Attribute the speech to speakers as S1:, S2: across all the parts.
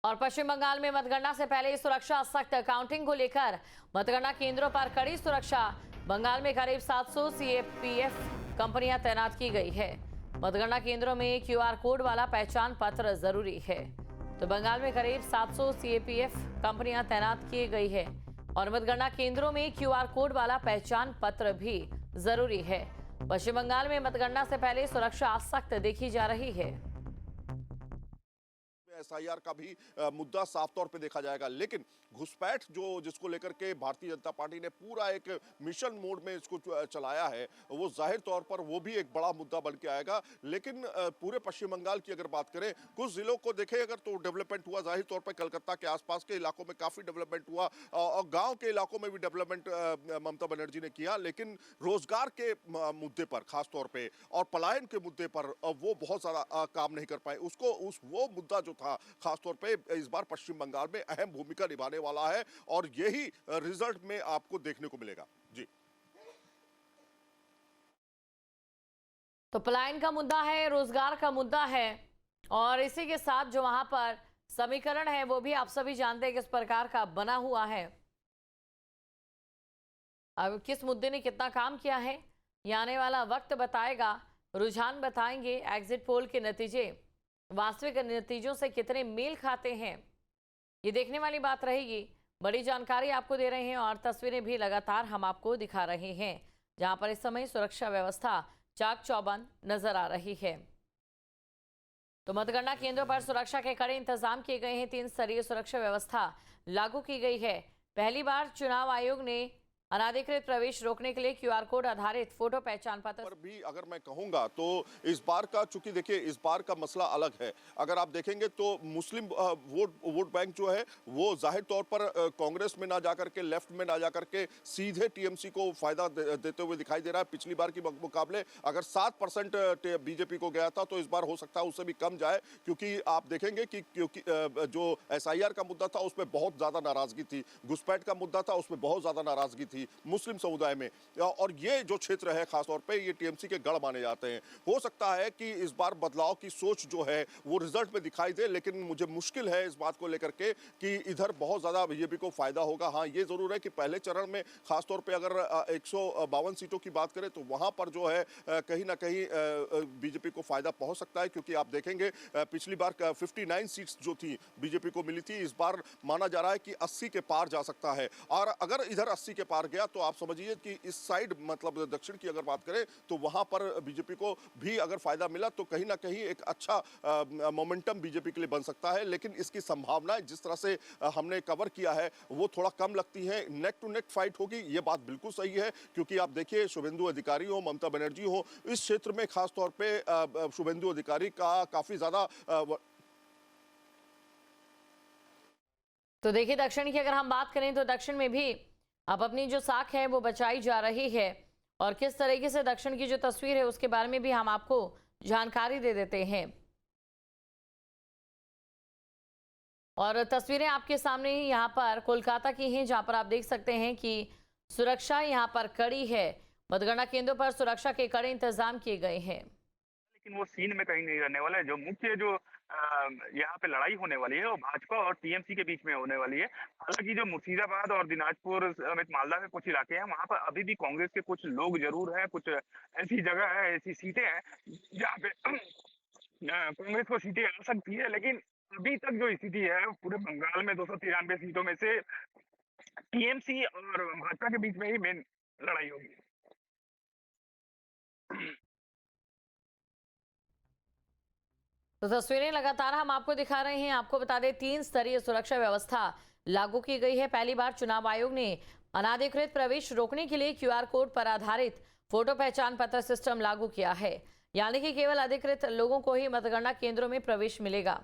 S1: और पश्चिम बंगाल में मतगणना से पहले सुरक्षा सख्त, काउंटिंग को लेकर मतगणना केंद्रों पर कड़ी सुरक्षा। बंगाल में करीब 700 सीएपीएफ कंपनियां तैनात की गई है। मतगणना केंद्रों में क्यूआर कोड वाला पहचान पत्र जरूरी है। तो बंगाल में करीब 700 सीएपीएफ कंपनियां तैनात की गई है और मतगणना केंद्रों में क्यूआर कोड वाला पहचान पत्र भी जरूरी है। पश्चिम बंगाल में मतगणना से पहले सुरक्षा सख्त देखी जा रही है।
S2: एसआईआर का भी मुद्दा साफ तौर पे देखा जाएगा, लेकिन घुसपैठ जिसको लेकर के भारतीय जनता पार्टी ने पूरा एक मिशन मोड में इसको चलाया है, वो जाहिर तौर पर वो भी एक बड़ा मुद्दा बन के आएगा। लेकिन पूरे पश्चिम बंगाल की अगर बात करें, कुछ जिलों को देखें अगर तो डेवलपमेंट हुआ, जाहिर तौर पर कलकत्ता के आसपास के इलाकों में काफी डेवलपमेंट हुआ और गांव के इलाकों में भी डेवलपमेंट ममता बनर्जी ने किया। लेकिन रोजगार के मुद्दे पर खासतौर पर और पलायन के मुद्दे पर वो बहुत ज्यादा काम नहीं कर पाए। वो मुद्दा जो था खासतौर पे इस बार पश्चिम बंगाल में अहम भूमिका निभाने वाला है और यही रिजल्ट में आपको देखने को मिलेगा। जी,
S1: तो पलायन का मुद्दा है, रोजगार का मुद्दा है और इसी के साथ जो वहां पर समीकरण है वो भी आप सभी जानते हैं किस प्रकार का बना हुआ है। अब किस मुद्दे ने कितना काम किया है ये आने वाला वक्त बताएगा, रुझान बताएंगे, एग्जिट पोल के नतीजे वास्तविक नतीजों से कितने मेल खाते हैं ये देखने वाली बात रहेगी। बड़ी जानकारी आपको दे रहे हैं और तस्वीरें भी लगातार हम आपको दिखा रहे हैं, जहां पर इस समय सुरक्षा व्यवस्था चाक चौबंद नजर आ रही है। तो मतगणना केंद्रों पर सुरक्षा के कड़े इंतजाम किए गए हैं। 3 स्तरीय सुरक्षा व्यवस्था लागू की गई है। पहली बार चुनाव आयोग ने अनाधिकृत प्रवेश रोकने के लिए क्यूआर कोड आधारित फोटो पहचान पत्र
S2: पर भी अगर मैं कहूंगा तो इस बार का, चूंकि देखिए इस बार का मसला अलग है। अगर आप देखेंगे तो मुस्लिम वोट बैंक जो है वो जाहिर तौर पर कांग्रेस में ना जाकर के, लेफ्ट में ना जाकर के सीधे टीएमसी को फायदा देते हुए दिखाई दे रहा है। पिछली बार के मुकाबले अगर 7% बीजेपी को गया था तो इस बार हो सकता है उससे भी कम जाए, क्योंकि आप देखेंगे कि क्योंकि जो एसआईआर का मुद्दा था उसमें बहुत ज्यादा नाराजगी थी, घुसपैठ का मुद्दा था उसमें बहुत ज्यादा नाराजगी थी मुस्लिम समुदाय में, और ये जो क्षेत्र है खासतौर पे ये टीएमसी के गढ़ माने जाते हैं। हो सकता है कि इस बार बदलाव की सोच जो है वो रिजल्ट में दिखाई दे, लेकिन मुझे मुश्किल है इस बात को लेकर के कि इधर बहुत ज्यादा बीजेपी को फायदा होगा। हाँ, ये जरूर है कि पहले चरण में खासतौर पे अगर 152 सीटों की बात करें तो वहां पर जो है कहीं ना कहीं बीजेपी को फायदा पहुंच सकता है, क्योंकि आप देखेंगे पिछली बार 59 सीट्स जो थी बीजेपी को मिली थी, इस बार माना जा रहा है कि 80 के पार जा सकता है। और अगर इधर 80 के पार गया तो आप समझिए कि इस साइड मतलब दक्षिण की अगर बात करें तो वहां पर बीजेपी को भी अगर फायदा मिला तो कहीं ना कहीं एक अच्छा मोमेंटम बीजेपी के लिए बन सकता है। लेकिन इसकी संभावनाएं जिस तरह से हमने कवर किया है वो थोड़ा कम लगती है। नेक टू नेक फाइट होगी, ये बात बिल्कुल सही है, क्योंकि आप देखिए शुभेंदु अधिकारी हो, ममता बनर्जी हो, इस क्षेत्र में खासतौर पर शुभेंदु अधिकारी का काफी ज्यादा
S1: तो देखिए दक्षिण की अगर हम बात करें तो दक्षिण में भी अब अपनी जो साख है वो बचाई जा रही है और किस तरीके से दक्षिण की जो तस्वीर है उसके बारे में भी हम आपको जानकारी दे देते हैं। और तस्वीरें आपके सामने ही यहाँ पर कोलकाता की हैं, जहाँ पर आप देख सकते हैं कि सुरक्षा यहाँ पर कड़ी है। मतगणना केंद्रों पर सुरक्षा के कड़े इंतजाम किए गए हैं,
S3: लेकिन वो सीन में कहीं नहीं रहने वाला है। जो मुख्य जो यहाँ पे लड़ाई होने वाली है वो भाजपा और टीएमसी के बीच में होने वाली है। हालांकि जो मुर्शिदाबाद और दिनाजपुर समेत मालदा के कुछ इलाके हैं वहां पर अभी भी कांग्रेस के कुछ लोग जरूर हैं, कुछ ऐसी जगह है, ऐसी सीटें हैं जहाँ पे कांग्रेस को सीटें आ सकती है। लेकिन अभी तक जो स्थिति है पूरे बंगाल में 293 सीटों में से टीएमसी और भाजपा के बीच में ही मेन लड़ाई होगी।
S1: तो तस्वीरें लगातार हम आपको दिखा रहे हैं। आपको बता दें 3 स्तरीय सुरक्षा व्यवस्था लागू की गई है। पहली बार चुनाव आयोग ने अनाधिकृत प्रवेश रोकने के लिए क्यूआर कोड पर आधारित फोटो पहचान पत्र सिस्टम लागू किया है, यानी कि केवल अधिकृत लोगों को ही मतगणना केंद्रों में प्रवेश मिलेगा।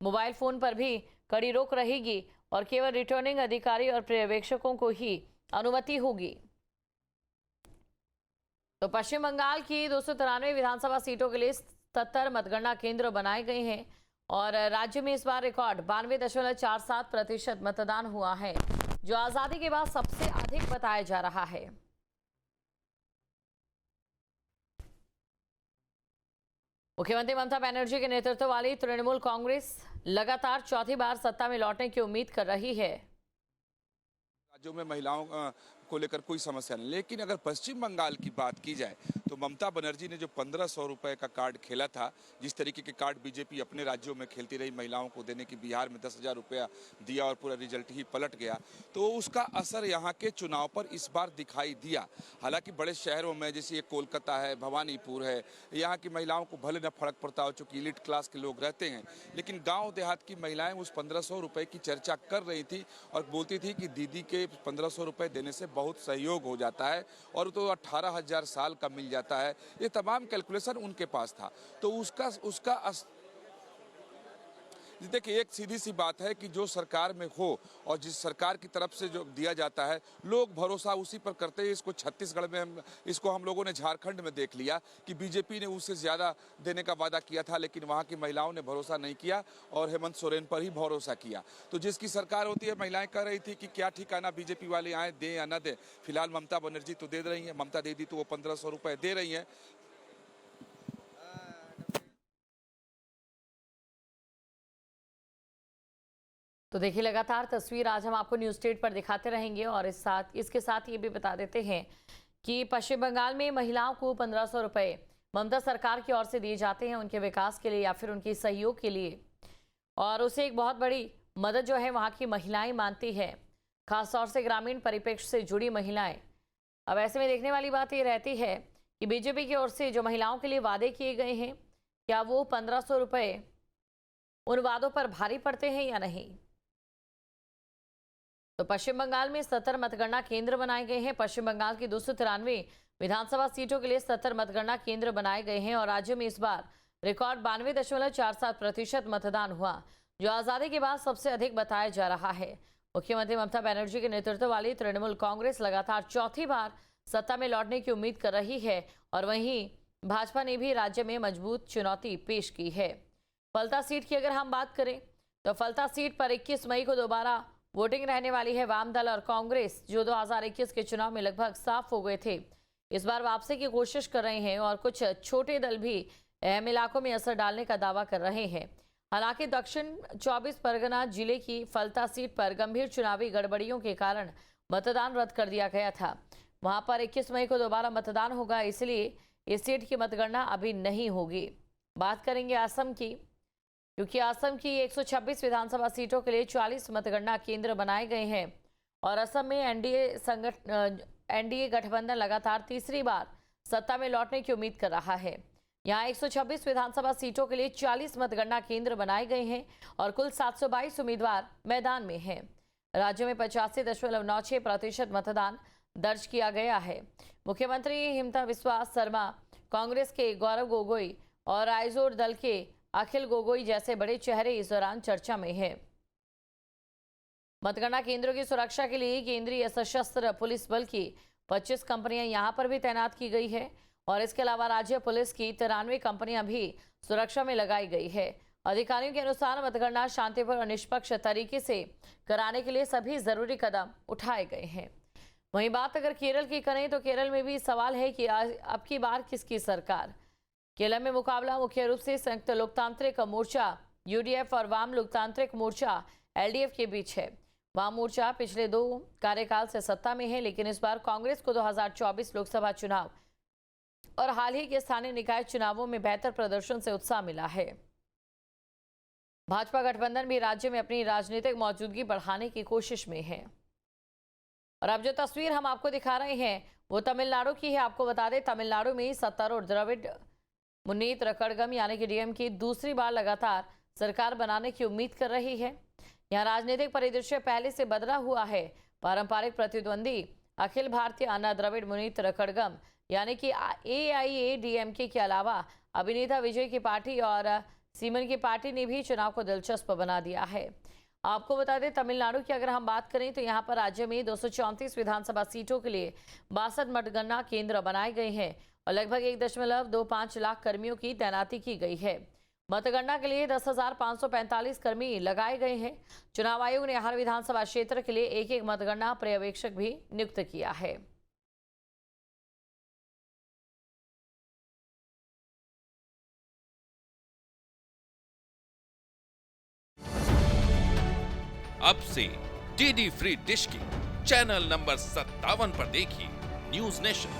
S1: मोबाइल फोन पर भी कड़ी रोक रहेगी और केवल रिटर्निंग अधिकारी और पर्यवेक्षकों को ही अनुमति होगी। तो पश्चिम बंगाल की 293 विधानसभा सीटों के लिए 77 मतगणना केंद्र बनाए गए हैं और राज्य में इस बार रिकॉर्ड 92.47% मतदान हुआ है, जो आजादी के बाद सबसे अधिक बताया जा रहा है। मुख्यमंत्री ममता बनर्जी के नेतृत्व वाली तृणमूल कांग्रेस लगातार चौथी बार सत्ता में लौटने की उम्मीद कर रही है।
S4: राज्यों में महिलाओं को लेकर कोई समस्या नहीं, लेकिन अगर पश्चिम बंगाल की बात की जाए तो ममता बनर्जी ने जो 1500 रुपए का कार्ड खेला था, जिस तरीके के कार्ड बीजेपी अपने राज्यों में खेलती रही महिलाओं को देने की, बिहार में 10,000 रुपया दिया और पूरा रिजल्ट ही पलट गया, तो उसका असर यहाँ के चुनाव पर इस बार दिखाई दिया। हालांकि बड़े शहरों में जैसे ये कोलकाता है, भवानीपुर है, यहाँ की महिलाओं को भले न फर्क पड़ता हो चूंकि इलीट क्लास के लोग रहते हैं, लेकिन गाँव देहात की महिलाएं उस 1500 रुपए की चर्चा कर रही थी और बोलती थी कि दीदी के 1500 रुपए देने से बहुत सहयोग हो जाता है और तो 18,000 साल का मिल जाता है। ये तमाम कैलकुलेशन उनके पास था। तो उसका देखिए, एक सीधी सी बात है कि जो सरकार में हो और जिस सरकार की तरफ से जो दिया जाता है, लोग भरोसा उसी पर करते हैं। इसको छत्तीसगढ़ में इसको हम लोगों ने झारखंड में देख लिया कि बीजेपी ने उससे ज़्यादा देने का वादा किया था, लेकिन वहाँ की महिलाओं ने भरोसा नहीं किया और हेमंत सोरेन पर ही भरोसा किया। तो जिसकी सरकार होती है, महिलाएं कह रही थी कि क्या ठिकाना बीजेपी वाले आए, दें या न दें। फिलहाल ममता बनर्जी तो दे रही हैं, ममता दीदी तो वो 1500 रुपये दे रही हैं।
S1: तो देखिए, लगातार तस्वीर आज हम आपको न्यूज स्टेट पर दिखाते रहेंगे और इसके साथ ये भी बता देते हैं कि पश्चिम बंगाल में महिलाओं को 1500 रुपए ममता सरकार की ओर से दिए जाते हैं उनके विकास के लिए या फिर उनके सहयोग के लिए, और उसे एक बहुत बड़ी मदद जो है वहाँ की महिलाएं मानती है, खासतौर से ग्रामीण परिप्रेक्ष्य से जुड़ी महिलाएं। अब ऐसे में देखने वाली बात ये रहती है कि बीजेपी की ओर से जो महिलाओं के लिए वादे किए गए हैं, क्या वो 1500 रुपए उन वादों पर भारी पड़ते हैं या नहीं। तो पश्चिम बंगाल में 77 मतगणना केंद्र बनाए गए हैं। पश्चिम बंगाल की 293 विधानसभा सीटों के लिए 77 मतगणना केंद्र बनाए गए हैं और राज्य में इस बार रिकॉर्ड 92.47% मतदान हुआ, जो आजादी के बाद सबसे अधिक बताया जा रहा है। मुख्यमंत्री ममता बनर्जी के नेतृत्व वाली तृणमूल कांग्रेस लगातार चौथी बार सत्ता में लौटने की उम्मीद कर रही है और वहीं भाजपा ने भी राज्य में मजबूत चुनौती पेश की है। फलता सीट की अगर हम बात करें तो फलता सीट पर 21 मई को दोबारा वोटिंग रहने वाली है। वाम दल और कांग्रेस जो 2021 के चुनाव में लगभग साफ हो गए थे, इस बार वापसी की कोशिश कर रहे हैं और कुछ छोटे दल भी अहम इलाकों में असर डालने का दावा कर रहे हैं। हालांकि दक्षिण 24 परगना जिले की फलता सीट पर गंभीर चुनावी गड़बड़ियों के कारण मतदान रद्द कर दिया गया था। वहां पर 21 मई को दोबारा मतदान होगा, इसलिए इस सीट की मतगणना अभी नहीं होगी। बात करेंगे असम की, क्योंकि असम की 126 विधानसभा सीटों के लिए 40 मतगणना केंद्र बनाए गए हैं और असम में एनडीए गठबंधन लगातार तीसरी बार सत्ता में लौटने की उम्मीद कर रहा है। यहां 126 विधानसभा सीटों के लिए 40 मतगणना केंद्र बनाए गए हैं और कुल 722 उम्मीदवार मैदान में हैं। राज्य में 85.96% मतदान दर्ज किया गया है। मुख्यमंत्री हिमंता बिस्वा शर्मा, कांग्रेस के गौरव गोगोई और आइजोर दल के अखिल गोगोई जैसे बड़े चेहरे इस दौरान चर्चा में हैं। मतगणना केंद्रों की सुरक्षा के लिए केंद्रीय सशस्त्र पुलिस बल की 25 कंपनियां यहां पर भी तैनात की गई है और इसके अलावा राज्य पुलिस की 93 कंपनियां भी सुरक्षा में लगाई गई है। अधिकारियों के अनुसार मतगणना शांतिपूर्ण और निष्पक्ष तरीके से कराने के लिए सभी जरूरी कदम उठाए गए हैं। वहीं बात अगर केरल की करें तो केरल में भी सवाल है कि अब की बार किसकी सरकार। केरल में मुकाबला मुख्य रूप से संयुक्त लोकतांत्रिक मोर्चा यूडीएफ और वाम लोकतांत्रिक मोर्चा एलडीएफ के बीच है। वाम मोर्चा पिछले 2 कार्यकाल से सत्ता में है, लेकिन इस बार कांग्रेस को 2024 लोकसभा चुनाव और हाल ही के स्थानीय निकाय चुनावों में बेहतर प्रदर्शन से उत्साह मिला है। भाजपा गठबंधन भी राज्य में अपनी राजनीतिक मौजूदगी बढ़ाने की कोशिश में है। और अब जो तस्वीर हम आपको दिखा रहे हैं वो तमिलनाडु की है। आपको बता दें, तमिलनाडु में सत्तारूढ़ द्रविड़ मुन्नीत्र कड़गम यानी कि डीएम की दूसरी बार लगातार सरकार बनाने की उम्मीद कर रही है। यहाँ राजनीतिक परिदृश्य पहले से बदला हुआ है। पारंपरिक प्रतिद्वंदी अखिल भारतीय अन्ना द्रविड़ मुन्नीत्र कड़गम यानी कि AIADMK के अलावा अभिनेता विजय की पार्टी और सीमन की पार्टी ने भी चुनाव को दिलचस्प बना दिया है। आपको बता दें, तमिलनाडु की अगर हम बात करें तो यहाँ पर राज्य में 234 विधानसभा सीटों के लिए 62 मतगणना केंद्र बनाए गए हैं और लगभग 1.25 लाख कर्मियों की तैनाती की गई है। मतगणना के लिए 10,545 कर्मी लगाए गए हैं। चुनाव आयोग ने हर विधानसभा क्षेत्र के लिए एक मतगणना पर्यवेक्षक भी नियुक्त किया है।
S5: अब से डीडी फ्री डिश के चैनल नंबर 57 पर देखिए न्यूज नेशन।